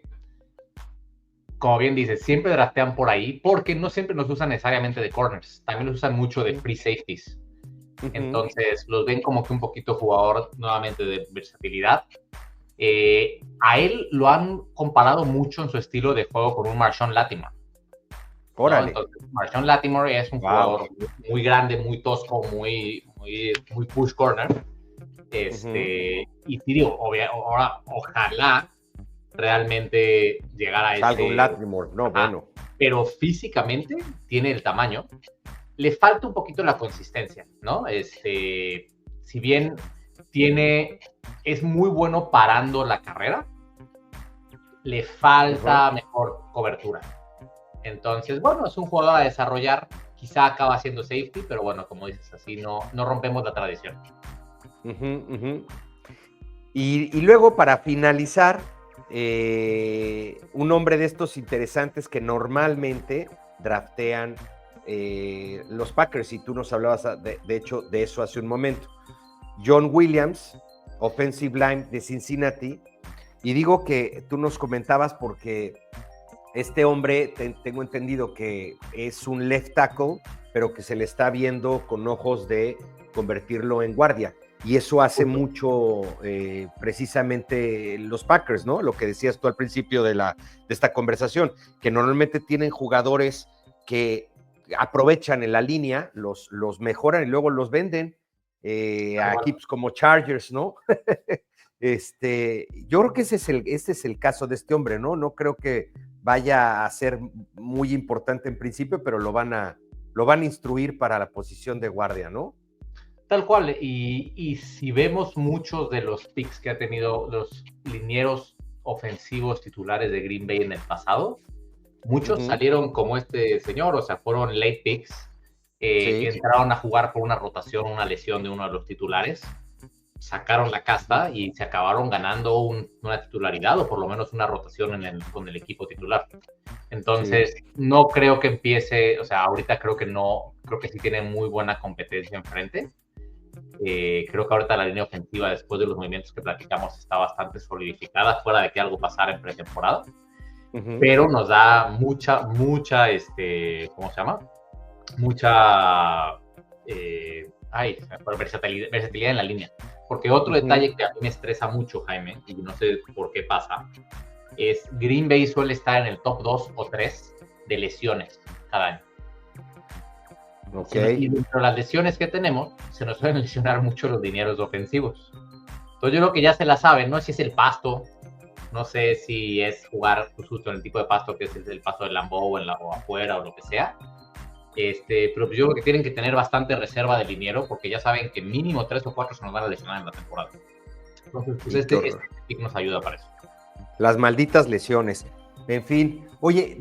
como bien dices, siempre draftean por ahí, porque no siempre nos usan necesariamente de corners, también los usan mucho de free safeties. Entonces los ven como que un poquito jugador nuevamente de versatilidad. A él lo han comparado mucho en su estilo de juego con un Marshawn Lattimore. Órale. ¿No? Entonces, Marshawn Lattimore es un jugador muy grande, muy tosco, muy push corner. Y sí digo, ahora ojalá realmente llegara a algo Lattimore, bueno. Pero físicamente tiene el tamaño, le falta un poquito la consistencia, ¿no? Si bien es muy bueno parando la carrera, le falta mejor cobertura. Entonces, bueno, es un jugador a desarrollar, quizá acaba siendo safety, pero bueno, como dices, así no rompemos la tradición. Y luego, para finalizar, un hombre de estos interesantes que normalmente draftean los Packers, y tú nos hablabas, de hecho, de eso hace un momento. John Williams, offensive line de Cincinnati, y digo que tú nos comentabas porque este hombre, tengo entendido que es un left tackle, pero que se le está viendo con ojos de convertirlo en guardia. Y eso hace mucho precisamente los Packers, ¿no? Lo que decías tú al principio de esta conversación, que normalmente tienen jugadores que aprovechan en la línea, los mejoran y luego los venden a equipos como Chargers, ¿no? Yo creo que este es el caso de este hombre, ¿no? No creo que vaya a ser muy importante en principio, pero lo van a instruir para la posición de guardia, ¿no? Tal cual, y si vemos muchos de los picks que ha tenido los linieros ofensivos titulares de Green Bay en el pasado, muchos salieron como este señor, o sea, fueron late picks, entraron a jugar por una rotación, una lesión de uno de los titulares, sacaron la casta y se acabaron ganando una titularidad o por lo menos una rotación con el equipo titular. Entonces, no creo que empiece, o sea, ahorita creo que sí tiene muy buena competencia enfrente. Creo que ahorita la línea ofensiva, después de los movimientos que platicamos, está bastante solidificada, fuera de que algo pasara en pretemporada. Pero nos da mucha, ¿cómo se llama? Mucha versatilidad en la línea. Porque otro detalle que a mí me estresa mucho, Jaime, y no sé por qué pasa, es Green Bay suele estar en el top 2 o 3 de lesiones cada año. Y dentro de las lesiones que tenemos, se nos suelen lesionar mucho los linieros ofensivos. Entonces yo creo que ya se la saben, no sé si es el pasto, no sé si es jugar justo en el tipo de pasto que es el pasto del Lambeau o afuera o lo que sea. Pero yo creo que tienen que tener bastante reserva de liniero porque ya saben que mínimo 3 o 4 se nos van a lesionar en la temporada. Entonces, pues este pick nos ayuda para eso. Las malditas lesiones. En fin, oye,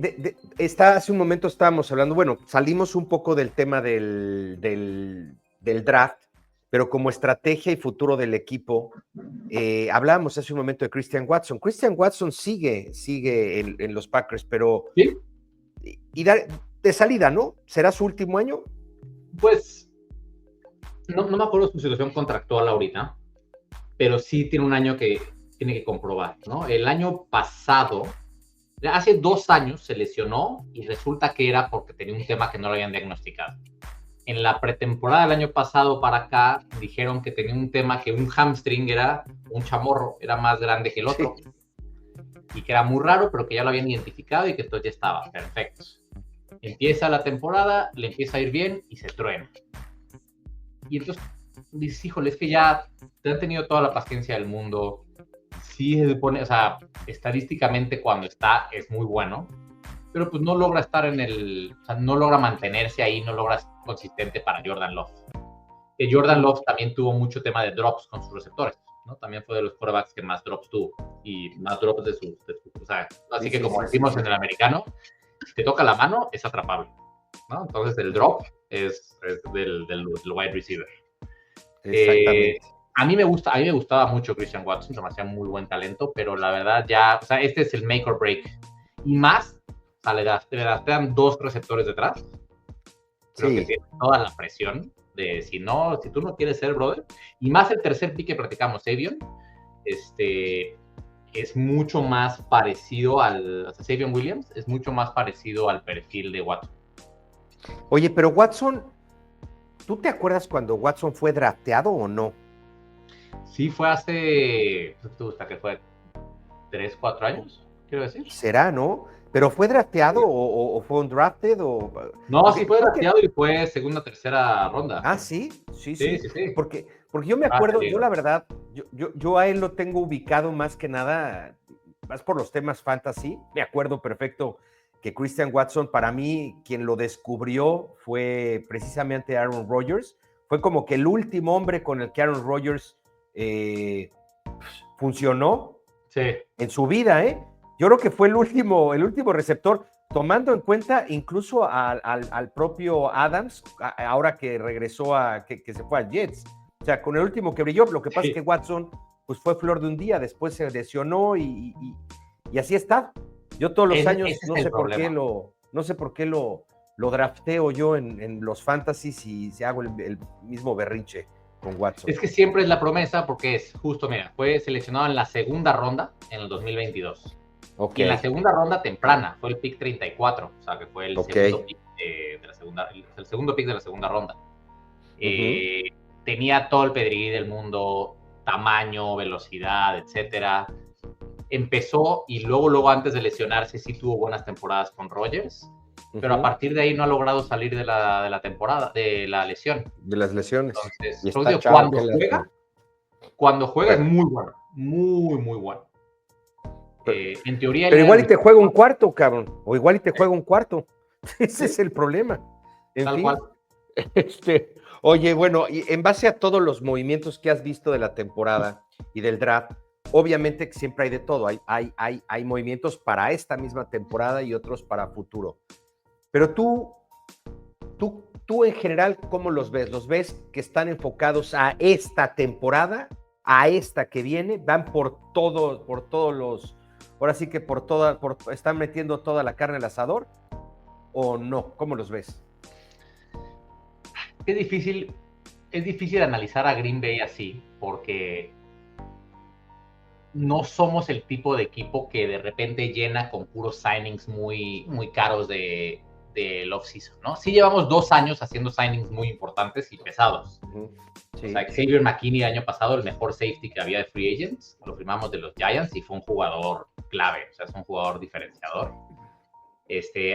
hace un momento estábamos hablando, bueno, salimos un poco del tema del draft, pero como estrategia y futuro del equipo, hablábamos hace un momento de Christian Watson. Christian Watson sigue en los Packers, pero ¿sí? Y de salida, ¿no? ¿Será su último año? Pues no me acuerdo de su situación contractual ahorita, pero sí tiene un año que tiene que comprobar, ¿no? El año pasado, hace 2 años se lesionó y resulta que era porque tenía un tema que no lo habían diagnosticado. En la pretemporada del año pasado para acá dijeron que tenía un tema que un hamstring era un chamorro, era más grande que el otro. Sí. Y que era muy raro, pero que ya lo habían identificado y que entonces ya estaba perfecto. Empieza la temporada, le empieza a ir bien y se truena. Y entonces dices, híjole, es que ya te han tenido toda la paciencia del mundo. Sí se pone, o sea, estadísticamente cuando está es muy bueno, pero pues no logra estar o sea, no logra mantenerse ahí, no logra ser consistente para Jordan Love. Que Jordan Love también tuvo mucho tema de drops con sus receptores, ¿no? También fue de los quarterbacks que más drops tuvo y más drops de su o sea, así que como decimos en el americano, si te toca la mano, es atrapable, ¿no? Entonces el drop es del wide receiver. Exactamente. A mí me gustaba mucho Christian Watson, se me hacía muy buen talento, pero la verdad ya, o sea, este es el make or break. Y más, o sea, le dan 2 receptores detrás. Creo que tiene toda la presión de si tú no quieres ser brother. Y más el tercer pick que platicamos, Savion, es mucho más parecido o sea, Savion Williams es mucho más parecido al perfil de Watson. Oye, pero Watson, ¿tú te acuerdas cuando Watson fue drafteado o no? Sí, fue hace, ¿te gusta que fue 3, 4 años? Quiero decir. ¿Será, no? ¿Pero fue drafteado o fue un drafted? No, sí fue drafteado y fue segunda, tercera ronda. Ah, ¿sí? Sí. Sí. Porque yo me acuerdo, yo la verdad, yo a él lo tengo ubicado más que nada, más por los temas fantasy. Me acuerdo perfecto que Christian Watson, para mí, quien lo descubrió fue precisamente Aaron Rodgers. Fue como que el último hombre con el que Aaron Rodgers funcionó en su vida, ¿eh? Yo creo que fue el último receptor, tomando en cuenta incluso al propio Adams, ahora que regresó que se fue a Jets. O sea, con el último que brilló, lo que pasa es que Watson pues fue flor de un día, después se lesionó y así está. Yo todos los años no sé por qué lo drafteo yo en los fantasies y se hago el mismo berrinche con Watson. Es que siempre es la promesa porque es justo, mira, fue seleccionado en la segunda ronda en el 2022. Okay. Y en la segunda ronda temprana, fue el pick 34, o sea que fue el segundo pick de la segunda, el segundo pick de la segunda ronda. Tenía todo el pedigrí del mundo, tamaño, velocidad, etcétera. Empezó y luego antes de lesionarse sí tuvo buenas temporadas con Rodgers, pero a partir de ahí no ha logrado salir de la temporada, de la lesión. De las lesiones. Entonces, cuando juega es muy bueno, muy bueno. En teoría... Pero igual y te juega un cuarto, cabrón, o igual y te juega un cuarto. Ese es el problema. Tal cual. Oye, bueno, y en base a todos los movimientos que has visto de la temporada y del draft, obviamente que siempre hay de todo, hay movimientos para esta misma temporada y otros para futuro. Pero tú en general, ¿cómo los ves? ¿Los ves que están enfocados a esta temporada, a esta que viene? ¿Van por todos los, ahora sí que están metiendo toda la carne al asador? ¿O no? ¿Cómo los ves? Es difícil analizar a Green Bay así, porque no somos el tipo de equipo que de repente llena con puros signings muy caros del off-season, ¿no? Sí llevamos 2 años haciendo signings muy importantes y pesados. Sí. O sea, Xavier McKinney el año pasado, el mejor safety que había de free agents, lo firmamos de los Giants y fue un jugador clave, o sea, es un jugador diferenciador.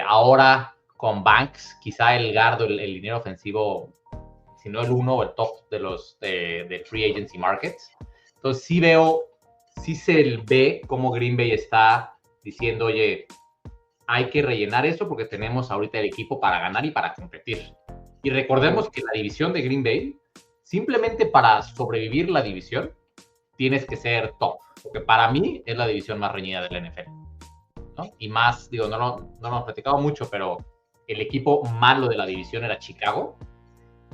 Ahora con Banks, quizá el guard, el dinero ofensivo, si no el uno o el top de free agency markets. Entonces sí se ve cómo Green Bay está diciendo, oye, hay que rellenar eso porque tenemos ahorita el equipo para ganar y para competir. Y recordemos que la división de Green Bay, simplemente para sobrevivir la división, tienes que ser top, porque para mí es la división más reñida del NFL, ¿no? Y más, digo, no lo hemos platicado mucho, pero el equipo malo de la división era Chicago,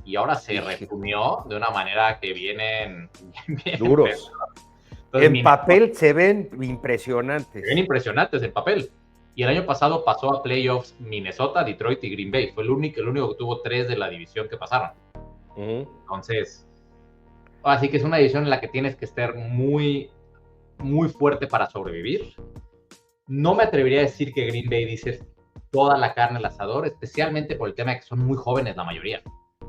y ahora se resumió de una manera que vienen duros. Entonces, en papel se ven impresionantes. Se ven impresionantes en papel. Y el año pasado pasó a playoffs Minnesota, Detroit y Green Bay. Fue el único que tuvo 3 de la división que pasaron. Entonces, así que es una división en la que tienes que estar muy, muy fuerte para sobrevivir. No me atrevería a decir que Green Bay dice toda la carne al asador, especialmente por el tema de que son muy jóvenes la mayoría.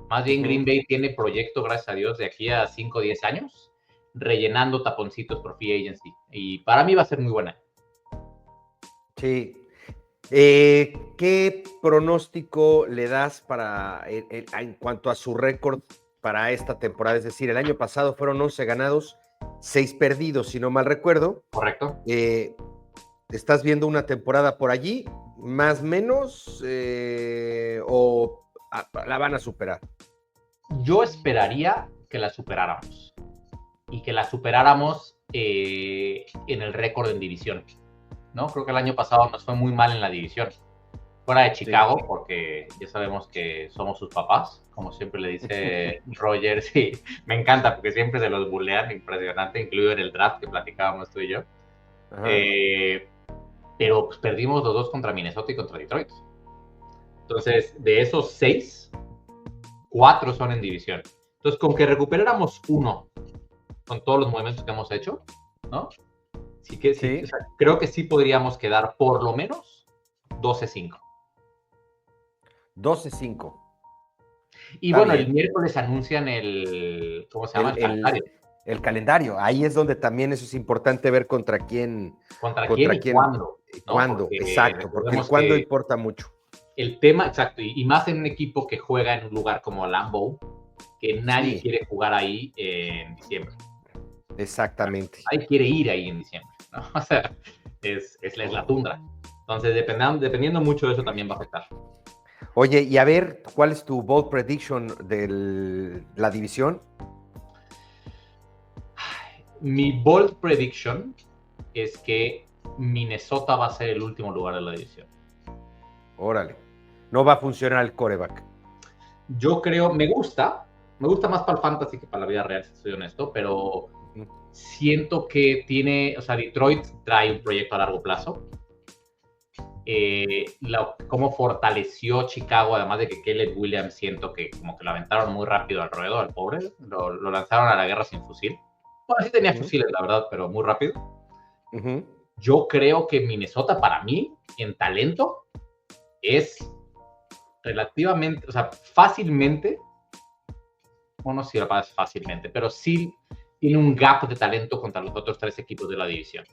Más bien Green Bay tiene proyecto, gracias a Dios, de aquí a 5 o 10 años, rellenando taponcitos por free agency. Y para mí va a ser muy buena. Sí. ¿Qué pronóstico le das en cuanto a su récord para esta temporada? Es decir, el año pasado fueron 11 ganados, 6 perdidos, si no mal recuerdo. Correcto. ¿Estás viendo una temporada por allí, más o menos, o la van a superar? Yo esperaría que la superáramos. Y que la superáramos en el récord en división, ¿no? Creo que el año pasado nos fue muy mal en la división. Fuera de Chicago, sí, porque ya sabemos que somos sus papás, como siempre le dice Rodgers, y me encanta porque siempre se los bulean, impresionante, incluido en el draft que platicábamos tú y yo. Pero pues, perdimos los 2 contra Minnesota y contra Detroit. Entonces, de esos 6, 4 son en división. Entonces, con que recuperáramos 1 con todos los movimientos que hemos hecho, ¿no? Sí, o sea, creo que sí podríamos quedar por lo menos 12-5. 12-5. Y bueno, el miércoles anuncian ¿cómo se llama? El calendario. El calendario. Ahí es donde también eso es importante ver contra quién. Contra quién y cuándo. ¿Cuándo? Porque, exacto, porque el cuándo importa mucho. El tema, exacto, y más en un equipo que juega en un lugar como Lambeau, que nadie quiere jugar ahí en diciembre. Exactamente. Nadie quiere ir ahí en diciembre, ¿no? O sea, es la tundra. Entonces, dependiendo mucho de eso también va a afectar. Oye, y a ver, ¿cuál es tu bold prediction de la división? Mi bold prediction es que Minnesota va a ser el último lugar de la división. Órale, no va a funcionar el quarterback. Yo creo, me gusta más para el fantasy que para la vida real, si soy honesto, pero siento que Detroit trae un proyecto a largo plazo. Cómo fortaleció Chicago, además de que Caleb Williams siento que como que lo aventaron muy rápido alrededor al pobre, lo lanzaron a la guerra sin fusil. Bueno, sí tenía fusiles, la verdad, pero muy rápido. Yo creo que Minnesota, para mí, en talento, es relativamente, fácilmente, bueno, no sé si la palabra es fácilmente, pero sí tiene un gap de talento contra los otros 3 equipos de la división.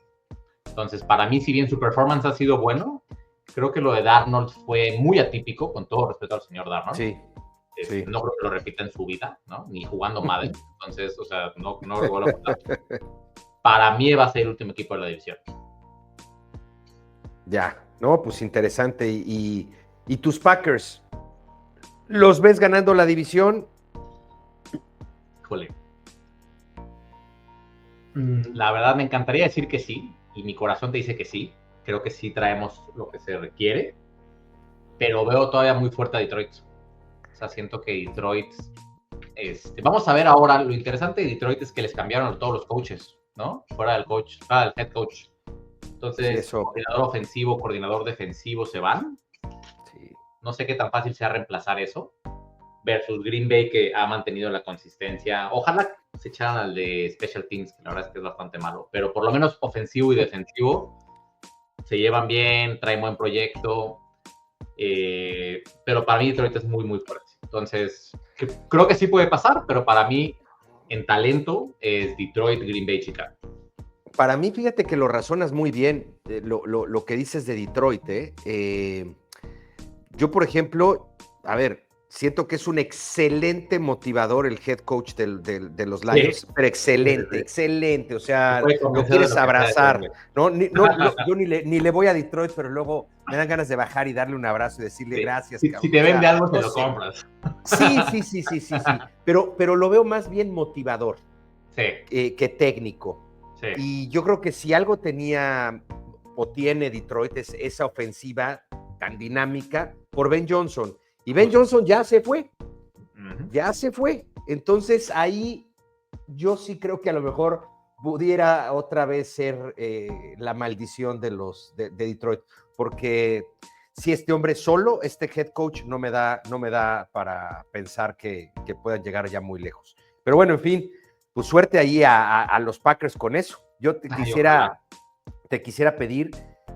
Entonces, para mí, si bien su performance ha sido bueno, creo que lo de Darnold fue muy atípico, con todo respeto al señor Darnold. Sí. Sí. No creo que lo repita en su vida, ¿no? Ni jugando Madden. Entonces, no lo vuelvo a contar. Para mí va a ser el último equipo de la división. Ya, no, pues interesante. ¿Y tus Packers? ¿Los ves ganando la división? Híjole. La verdad me encantaría decir que sí, y mi corazón te dice que sí. Creo que sí traemos lo que se requiere, pero veo todavía muy fuerte a Detroit. Siento que Detroit... vamos a ver ahora, lo interesante de Detroit es que les cambiaron todos los coaches, ¿no? Fuera del head coach. Entonces, sí, coordinador ofensivo, coordinador defensivo se van. Sí. No sé qué tan fácil sea reemplazar eso. Versus Green Bay, que ha mantenido la consistencia. Ojalá se echaran al de Special Teams, que la verdad es que es bastante malo. Pero por lo menos ofensivo y defensivo se llevan bien, traen buen proyecto. Pero para mí Detroit es muy, muy fuerte. Entonces, creo que sí puede pasar, pero para mí, en talento, es Detroit, Green Bay, Chicago. Para mí, fíjate que lo razonas muy bien, lo que dices de Detroit. Yo, por ejemplo, a ver, siento que es un excelente motivador el head coach de los Lions, sí, pero excelente, sí. Excelente, o sea, lo quieres abrazar, ¿no? Yo ni le voy a Detroit, pero luego me dan ganas de bajar y darle un abrazo y decirle sí. Gracias. Si te vende algo, te lo compras. Sí, pero lo veo más bien motivador que técnico. Sí. Y yo creo que si algo tenía o tiene Detroit es esa ofensiva tan dinámica por Ben Johnson. Y Ben Johnson ya se fue. Ya se fue. Entonces ahí yo sí creo que a lo mejor pudiera otra vez ser la maldición de Detroit. Porque si este hombre solo, este head coach no me da para pensar que puedan llegar ya muy lejos. Pero bueno, en fin, pues suerte ahí a los Packers con eso. Yo te quisiera pedir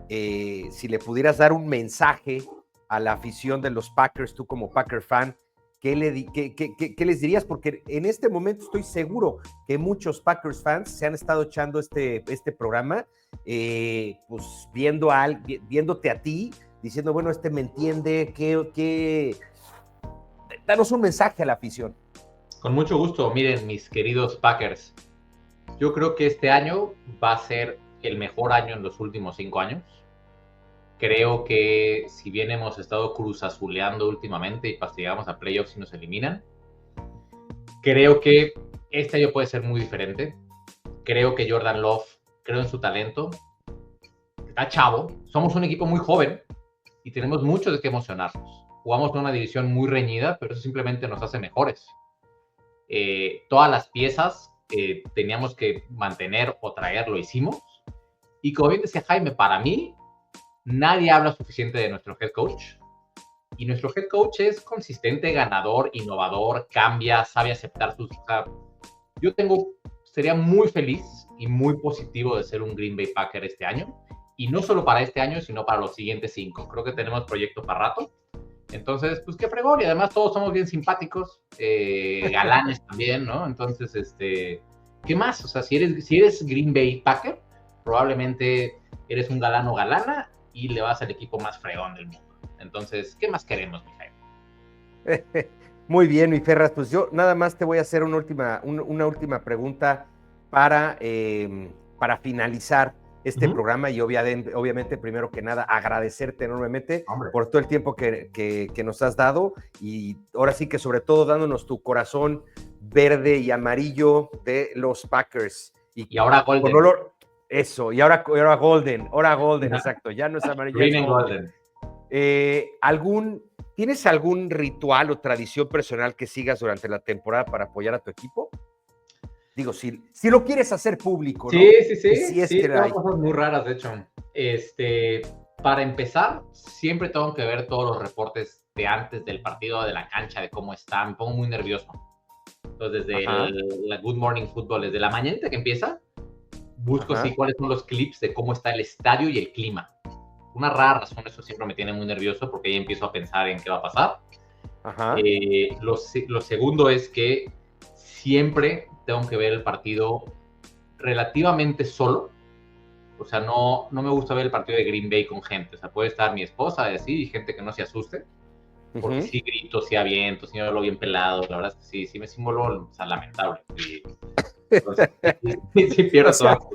si le pudieras dar un mensaje a la afición de los Packers, tú como Packer fan, ¿qué les dirías? Porque en este momento estoy seguro que muchos Packers fans se han estado echando este programa, pues viéndote a ti, diciendo, bueno, me entiende, danos un mensaje a la afición. Con mucho gusto. Miren, mis queridos Packers, yo creo que este año va a ser el mejor año en los últimos 5 años. Creo que si bien hemos estado cruzazuleando últimamente y llegamos a playoffs y nos eliminan, creo que este año puede ser muy diferente. Creo que Jordan Love, creo en su talento. Está chavo. Somos un equipo muy joven y tenemos mucho de qué emocionarnos. Jugamos en una división muy reñida, pero eso simplemente nos hace mejores. Todas las piezas que teníamos que mantener o traer lo hicimos. Y como bien decía Jaime, para mí, nadie habla suficiente de nuestro head coach. Y nuestro head coach es consistente, ganador, innovador, cambia, sabe aceptar sus... sería muy feliz y muy positivo de ser un Green Bay Packer este año. Y no solo para este año, sino para los siguientes 5. Creo que tenemos proyecto para rato. Entonces, pues qué fregón. Y además todos somos bien simpáticos, galanes también, ¿no? Entonces, ¿qué más? O sea, si eres Green Bay Packer, probablemente eres un galán o galana y le vas al equipo más fregón del mundo. Entonces, ¿qué más queremos, Mijael? Muy bien, mi Ferras. Pues yo nada más te voy a hacer una última pregunta para finalizar. este programa y obviamente, primero que nada, agradecerte enormemente por todo el tiempo que nos has dado y ahora sí que sobre todo dándonos tu corazón verde y amarillo de los Packers. Y ahora Golden. Con olor, eso, y ahora Golden, exacto, ya no es amarillo, Green es Golden. ¿Tienes algún ritual o tradición personal que sigas durante la temporada para apoyar a tu equipo? Digo, si lo quieres hacer público, ¿no? Sí, tengo cosas muy raras, de hecho. Para empezar, siempre tengo que ver todos los reportes de antes del partido, de la cancha, de cómo está. Me pongo muy nervioso. Entonces, desde la Good Morning Football, desde la mañana que empieza, busco cuáles son los clips de cómo está el estadio y el clima. Una rara razón, eso siempre me tiene muy nervioso porque ahí empiezo a pensar en qué va a pasar. Lo segundo es que siempre tengo que ver el partido relativamente solo. O sea, no me gusta ver el partido de Green Bay con gente. O sea, puede estar mi esposa y gente que no se asuste. Porque sí grito, sí aviento, sí me vuelvo bien pelado. La verdad es que sí me vuelvo lamentable. Entonces, sí pierdo todo.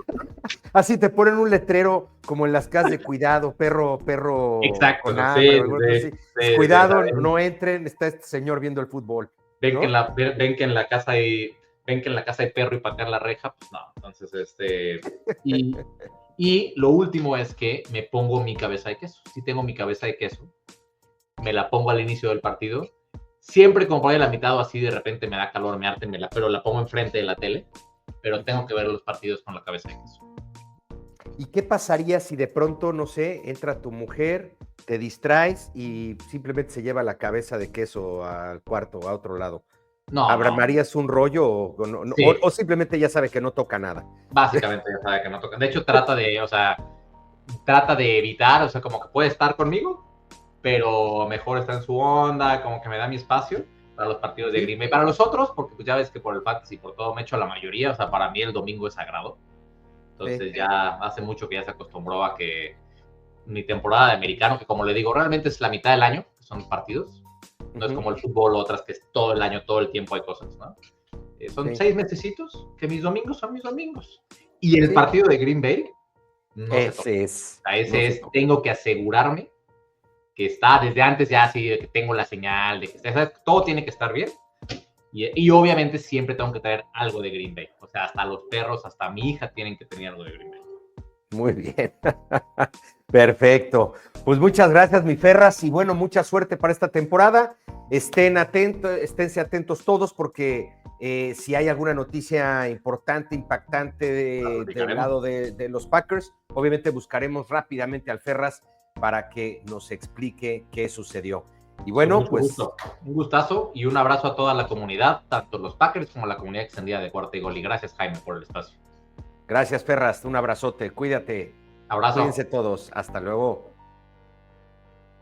Así te ponen un letrero como en las casas de cuidado, perro exacto, con hambre, cuidado, no entren, está este señor viendo el fútbol. Ven, ¿no? ven que en la casa hay perro y patear la reja, pues no. Entonces, y lo último es que me pongo mi cabeza de queso. Sí tengo mi cabeza de queso. Me la pongo al inicio del partido. Siempre como por ahí a la mitad o así de repente me da calor, me arte, pero la pongo enfrente de la tele. Pero tengo que ver los partidos con la cabeza de queso. ¿Y qué pasaría si de pronto, no sé, entra tu mujer, te distraes y simplemente se lleva la cabeza de queso al cuarto, a otro lado? No. ¿Abramarías un rollo o simplemente ya sabe que no toca nada? Básicamente ya sabe que no toca. De hecho, trata de evitar, o sea, como que puede estar conmigo, pero mejor está en su onda, como que me da mi espacio para los partidos de Green Bay. Para los otros, porque pues ya ves que por el fantasy, por todo me echo la mayoría, o sea, para mí el domingo es sagrado. Entonces ya hace mucho que ya se acostumbró a que mi temporada de americano, que como le digo, realmente es la mitad del año, que son partidos, no es como el fútbol o otras que es todo el año, todo el tiempo hay cosas, ¿no? Son 6 mesecitos que mis domingos son mis domingos. Y el partido de Green Bay, tengo que asegurarme que está desde antes ya así, de que tengo la señal, de que todo tiene que estar bien. Y obviamente siempre tengo que traer algo de Green Bay. O sea, hasta los perros, hasta mi hija tienen que tener algo de Green Bay. Muy bien. Perfecto. Pues muchas gracias, mi Ferras. Y bueno, mucha suerte para esta temporada. Esténse atentos todos porque si hay alguna noticia importante, impactante del lado de los Packers, obviamente buscaremos rápidamente al Ferras para que nos explique qué sucedió. Y bueno, pues un gustazo y un abrazo a toda la comunidad, tanto los Packers como la comunidad extendida de Cuarta y Gol. Y gracias, Jaime, por el espacio. Gracias, Ferras. Un abrazote. Cuídate. Abrazo. Cuídense todos. Hasta luego.